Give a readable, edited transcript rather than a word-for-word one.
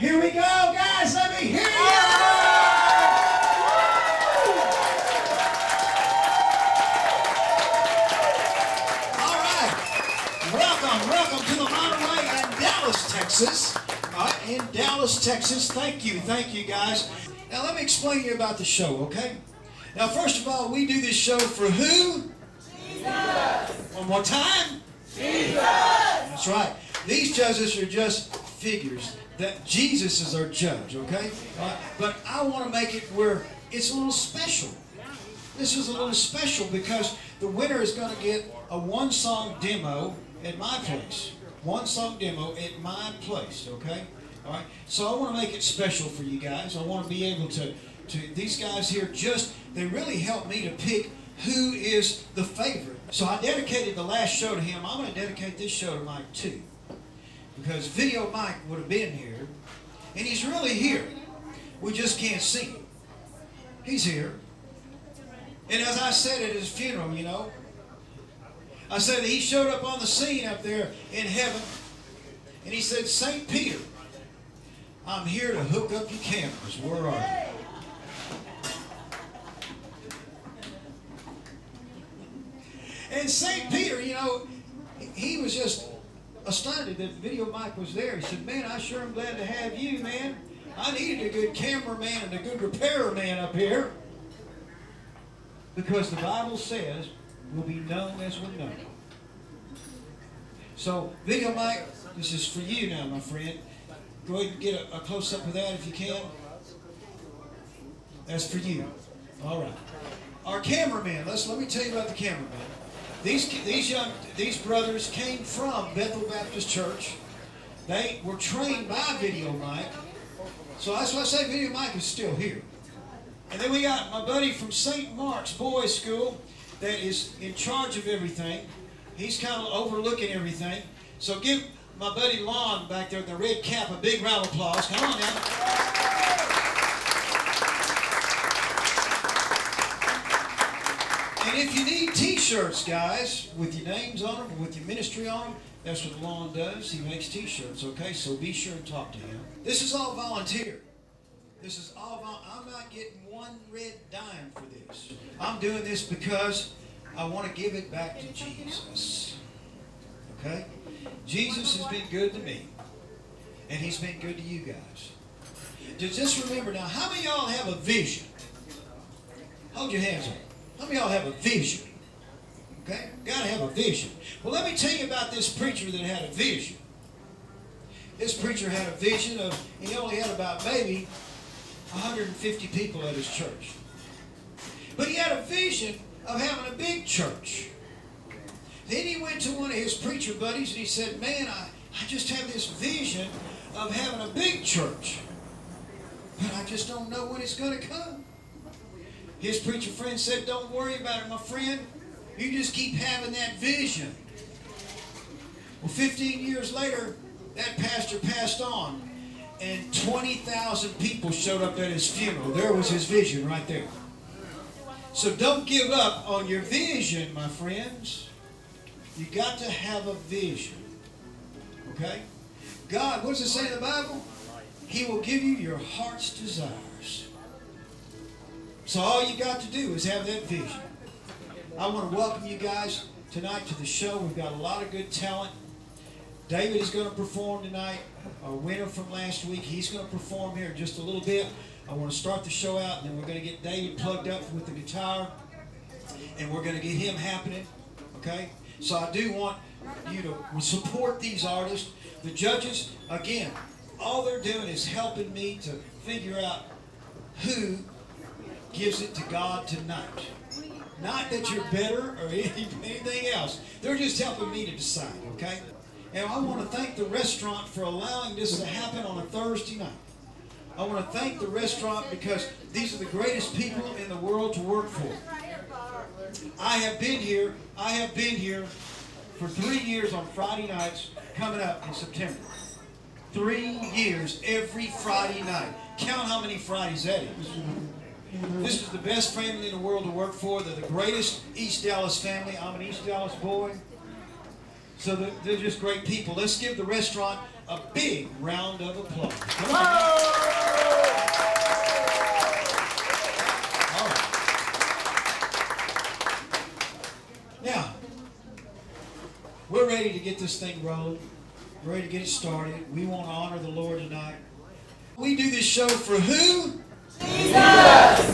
Here we go, guys. Let me hear you. All right. Welcome to the Monterrey in Dallas, Texas. In Dallas, Texas. Thank you, guys. Now, let me explain to you about the show, okay? Now, first of all, we do this show for who? Jesus. One more time. Jesus. That's right. These judges are just figures. That Jesus is our judge, okay? But I want to make it where it's a little special. This is a little special because the winner is going to get a one-song demo at my place. One-song demo at my place, okay? All right? So I want to make it special for you guys. I want to be able to these guys here they really helped me to pick who is the favorite. So I dedicated the last show to him. I'm going to dedicate this show to Mike too. Because Video Mike would have been here, and he's really here. We just can't see him. He's here. And as I said at his funeral, you know, I said that he showed up on the scene up there in heaven, and he said, St. Peter, I'm here to hook up your cameras. Where are you? And St. Peter, you know, he was just astounded that Video Mike was there. He said, man, I sure am glad to have you, man. I needed a good cameraman and a good repairman up here. Because the Bible says we'll be known as we're known. So, Video Mike, this is for you now, my friend. Go ahead and get a close-up of that if you can. That's for you. All right. Our cameraman, let me tell you about the cameraman. These brothers came from Bethel Baptist Church. They were trained by Video Mike. So that's why I say Video Mike is still here. And then we got my buddy from St. Mark's Boys School that is in charge of everything. He's kind of overlooking everything. So give my buddy Lon back there in the red cap a big round of applause. Come on now. And if you need t-shirts, guys, with your names on them, or with your ministry on them, that's what Lon does. He makes t-shirts, okay? So be sure and talk to him. This is all volunteer. This is all I'm not getting one red dime for this. I'm doing this because I want to give it back to Jesus. Okay? Jesus has been good to me. And he's been good to you guys. Just remember now, how many of y'all have a vision? Hold your hands up. How many of y'all have a vision? Okay? Got to have a vision. Well, let me tell you about this preacher that had a vision. This preacher had a vision of, he only had about maybe 150 people at his church. But he had a vision of having a big church. Then he went to one of his preacher buddies and he said, man, I just have this vision of having a big church. But I just don't know when it's going to come. His preacher friend said, don't worry about it, my friend. You just keep having that vision. Well, 15 years later, that pastor passed on, and 20,000 people showed up at his funeral. There was his vision right there. So don't give up on your vision, my friends. You got to have a vision. Okay? God, what does it say in the Bible? He will give you your heart's desires. So all you got to do is have that vision. I want to welcome you guys tonight to the show. We've got a lot of good talent. David is going to perform tonight, our winner from last week. He's going to perform here in just a little bit. I want to start the show out, and then we're going to get David plugged up with the guitar, and we're going to get him happening, okay? So I do want you to support these artists. The judges, again, all they're doing is helping me to figure out who gives it to God tonight. Not that you're better or anything else. They're just helping me to decide, okay? And I want to thank the restaurant for allowing this to happen on a Thursday night. I want to thank the restaurant because these are the greatest people in the world to work for. I have been here for 3 years on Friday nights coming up in September. 3 years every Friday night. Count how many Fridays that is. This is the best family in the world to work for. They're the greatest East Dallas family. I'm an East Dallas boy. So they're just great people. Let's give the restaurant a big round of applause. Come on. All right. Now, we're ready to get this thing rolling. We're ready to get it started. We want to honor the Lord tonight. We do this show for who? Jesus!